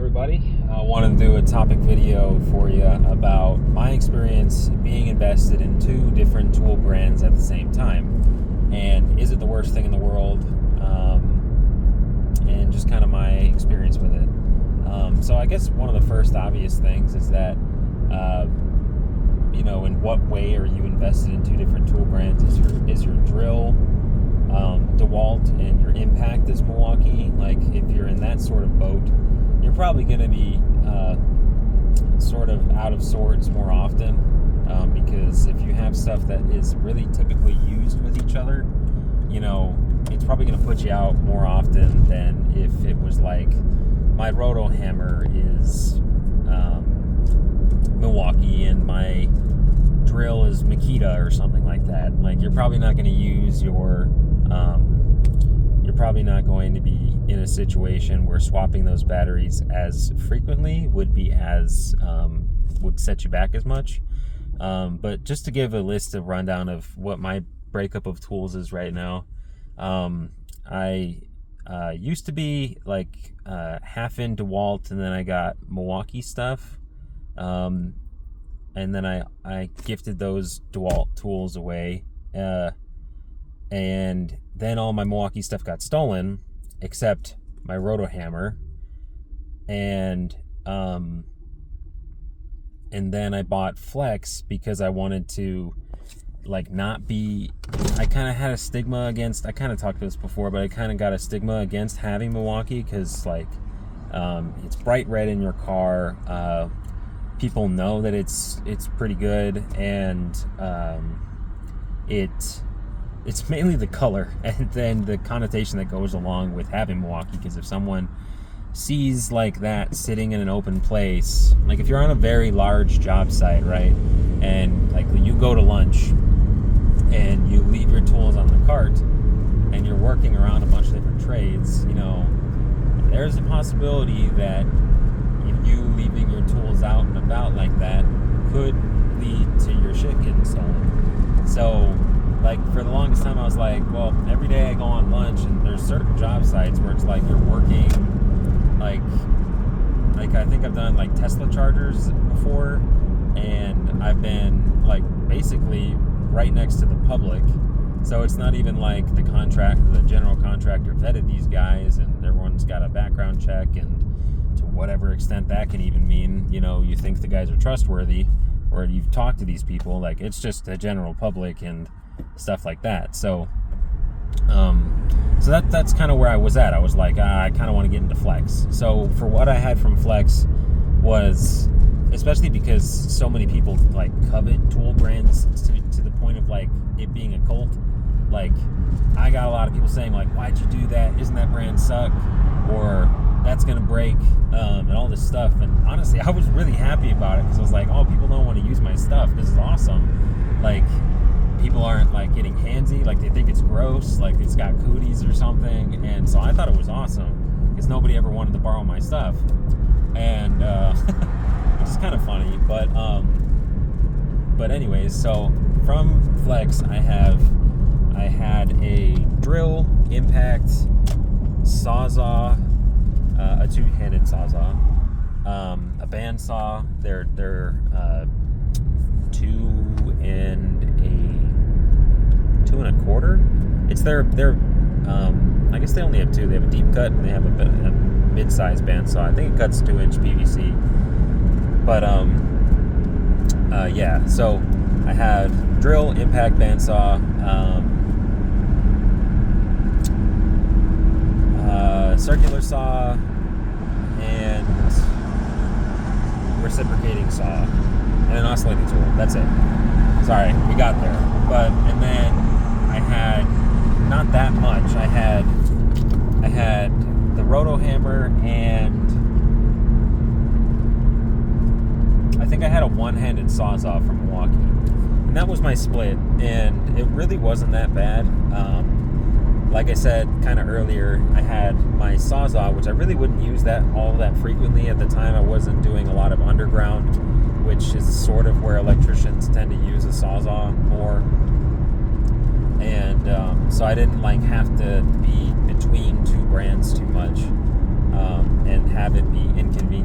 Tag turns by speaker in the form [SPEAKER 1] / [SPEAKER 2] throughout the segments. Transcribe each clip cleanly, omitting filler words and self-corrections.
[SPEAKER 1] everybody. I wanted to do a topic video for you about my experience being invested in two different tool brands at the same time. And is it the worst thing in the world? And just kind of my experience with it. So I guess one of the first obvious things is that, in what way are you invested in two different tool brands? Is your drill DeWalt and your impact is Milwaukee? Like, if you're in that sort of boat, you're probably going to be sort of out of sorts more often, because if you have stuff that is really typically used with each other, it's probably going to put you out more often than if it was like my Roto Hammer is Milwaukee and my drill is Makita or something like that. Like, you're probably not going to use you're probably not going to be in a situation where swapping those batteries as frequently would set you back as much. But just to give a rundown of what my breakup of tools is right now, I used to be like half in DeWalt, and then I got Milwaukee stuff, and then I gifted those DeWalt tools away, and then all my Milwaukee stuff got stolen, except my Roto Hammer, and then I bought Flex because I wanted to not be. I kind of had a stigma against. I kind of talked about this before, but I kind of got a stigma against having Milwaukee because it's bright red in your car. People know that it's pretty good, and it's mainly the color and then the connotation that goes along with having Milwaukee. Because if someone sees like that sitting in an open place, like if you're on a very large job site, right, and like you go to lunch and you leave your tools on the cart and you're working around a bunch of different trades, there's a possibility that if you leaving your tools out and about like that could lead to your shit getting stolen. So for the longest time I was like, well, every day I go on lunch and there's certain job sites where it's like you're working like I think I've done like Tesla chargers before, and I've been basically right next to the public, so it's not even like the general contractor vetted these guys and everyone's got a background check, and to whatever extent that can even mean, you think the guys are trustworthy or you've talked to these people, it's just the general public and stuff like that. So that's kind of where I was at. I was like, I kind of want to get into Flex. So for what I had from Flex was, especially because so many people covet tool brands to the point of it being a cult. I got a lot of people saying why'd you do that? Isn't that brand suck? Or that's gonna break, and all this stuff. And honestly, I was really happy about it because I was like, oh, people don't want to use my stuff. This is awesome. People aren't getting handsy, they think it's gross, it's got cooties or something. And so I thought it was awesome because nobody ever wanted to borrow my stuff, and which is kind of funny. But anyways, so from Flex I had a drill, impact, sawzall, a two-handed sawzall, a bandsaw. They're 2 1/4. It's their I guess they only have two. They have a deep cut and they have a mid-sized bandsaw. I think it cuts 2-inch PVC. But yeah. So I had drill, impact, bandsaw, circular saw, and reciprocating saw, and an oscillating tool. That's it. Sorry, we got there. And then I had not that much. I had the Roto Hammer, and I think I had a one-handed Sawzall from Milwaukee, and that was my split. And it really wasn't that bad. Like I said kind of earlier, I had my Sawzall, which I really wouldn't use all that frequently at the time. I wasn't doing a lot of underground, which is sort of where electricians tend to use a Sawzall more. And so I didn't have to be between two brands too much, and have it be inconvenient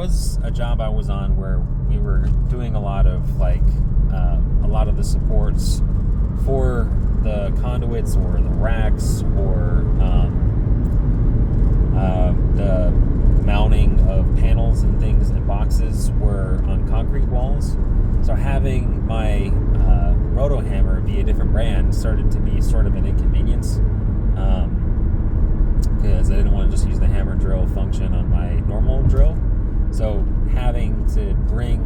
[SPEAKER 1] was a job I was on where we were doing a lot of the supports for the conduits or the racks or the mounting of panels and things and boxes were on concrete walls. So having my roto hammer be a different brand started to be sort of an inconvenience, because I didn't want to just use the hammer drill function on my normal drill. So having to bring,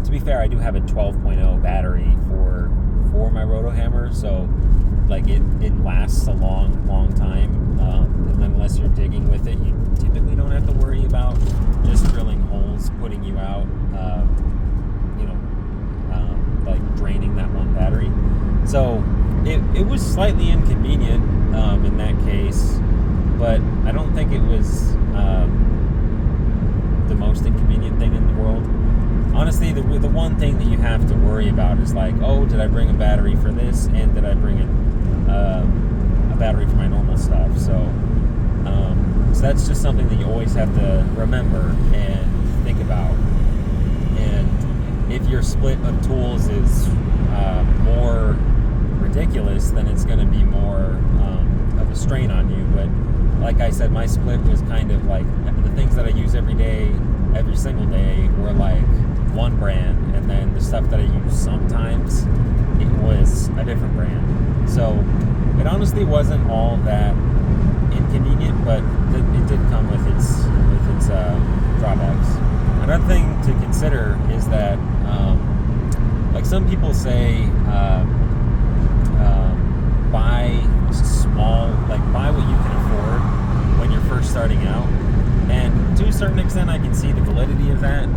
[SPEAKER 1] to be fair, I do have a 12.0 battery for my roto hammer, so like it lasts a long time. And unless you're digging with it, you typically don't have to worry about just drilling holes, putting you out, like draining that one battery. So it was slightly inconvenient in that case, but I don't think it was the most inconvenient thing in the world. Honestly, the one thing that you have to worry about is like, oh, did I bring a battery for this, and did I bring a battery for my normal stuff? So that's just something that you always have to remember and think about. And if your split of tools is more ridiculous, then it's going to be more of a strain on you. But like I said, my split was kind of like the things that I use every day, every single day, were like one brand, and then the stuff that I use sometimes, it was a different brand. So it honestly wasn't all that inconvenient, but it did come with its drawbacks. Another thing to consider is that, like some people say, buy what you can afford when you're first starting out. And to a certain extent, I can see the validity of that.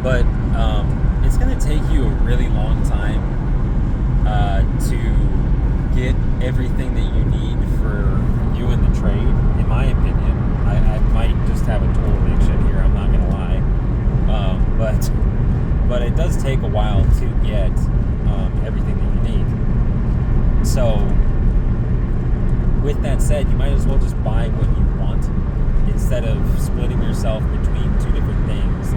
[SPEAKER 1] But it's going to take you a really long time to get everything that you need for you in the trade, in my opinion. I might just have a total addiction here, I'm not going to lie. But it does take a while to get everything that you need. So with that said, you might as well just buy what you want instead of splitting yourself between two different things.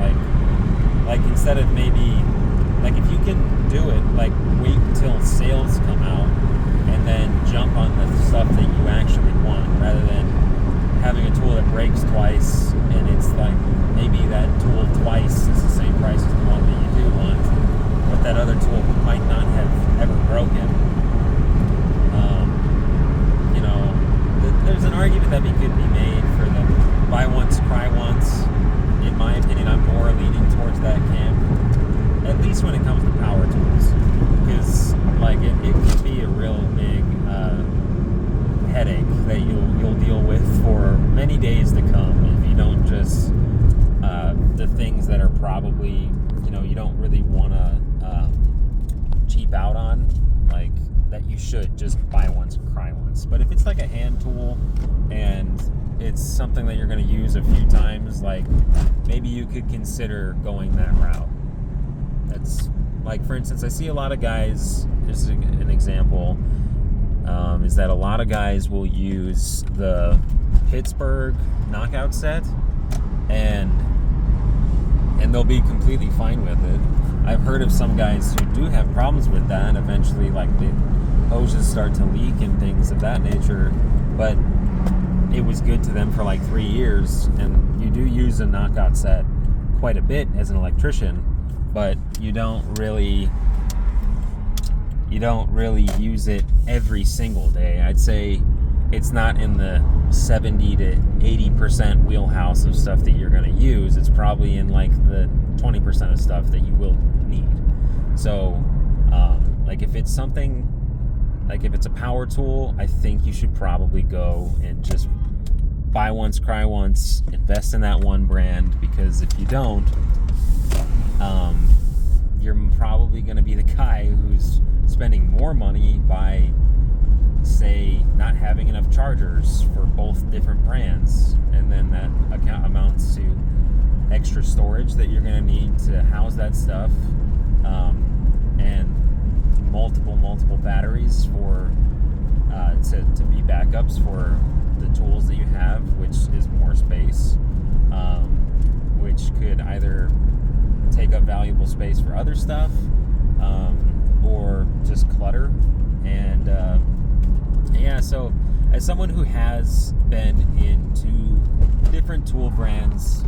[SPEAKER 1] Like instead of maybe, like if you can do it, like wait until sales come out and then jump on the stuff that you actually want, rather than having a tool that breaks twice and it's like maybe that tool twice is the same price as the one that you do want, but that other tool might not have ever broken. There's an argument that could be made for the buy once, cry once. In my opinion, I'm more leaning towards that camp, at least when it comes to power tools, because like it can be a real big headache that you'll deal with for many days to come if you don't just the things that are probably you don't really want to cheap out on, like that you should just buy once, cry once. But if it's like a hand tool and it's something that you're going to use a few times, like maybe you could consider going that route. That's like, for instance, I see a lot of guys, this is an example, is that a lot of guys will use the Pittsburgh knockout set and they'll be completely fine with it. I've heard of some guys who do have problems with that, and eventually like the hoses start to leak and things of that nature, but it was good to them for like 3 years. And you do use a knockout set quite a bit as an electrician, but you don't really use it every single day. I'd say it's not in the 70 to 80% wheelhouse of stuff that you're going to use. It's probably in like the 20% of stuff that you will need. So like if it's something, like if it's a power tool, I think you should probably go and just buy once, cry once, invest in that one brand, because if you don't, you're probably going to be the guy who's spending more money by, say, not having enough chargers for both different brands, and then that amounts to extra storage that you're going to need to house that stuff, and multiple batteries for to be backups for the tools that you have, which is more space. which could either take up valuable space for other stuff, or just clutter. And yeah, so as someone who has been into different tool brands,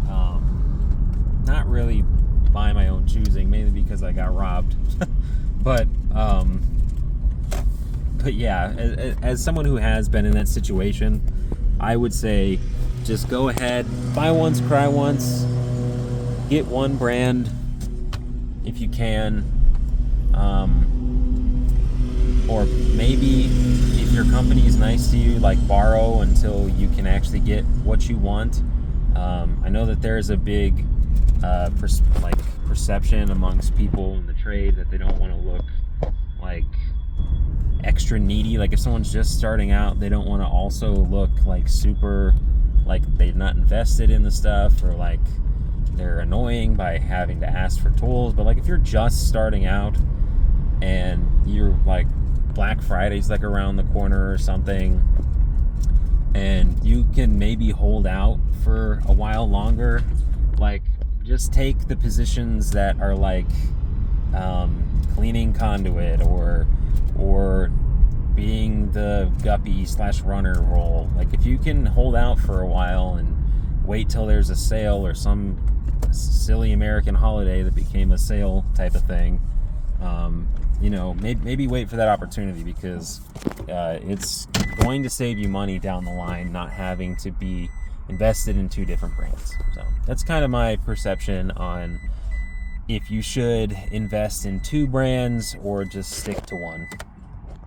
[SPEAKER 1] not really by my own choosing, mainly because I got robbed, but yeah, as someone who has been in that situation, I would say just go ahead, buy once, cry once, get one brand if you can, or maybe if your company is nice to you, like borrow until you can actually get what you want. I know that there's a big perception amongst people in the trade that they don't want to look like extra needy. Like if someone's just starting out, they don't want to also look like super, like they've not invested in the stuff, or like they're annoying by having to ask for tools. But like if you're just starting out and you're like, Black Friday's like around the corner or something, and you can maybe hold out for a while longer, like just take the positions that are like cleaning conduit or being the guppy / runner role. Like if you can hold out for a while and wait till there's a sale or some silly American holiday that became a sale type of thing, maybe wait for that opportunity, because it's going to save you money down the line not having to be invested in 2 different brands. So that's kind of my perception on if you should invest in 2 brands or just stick to one.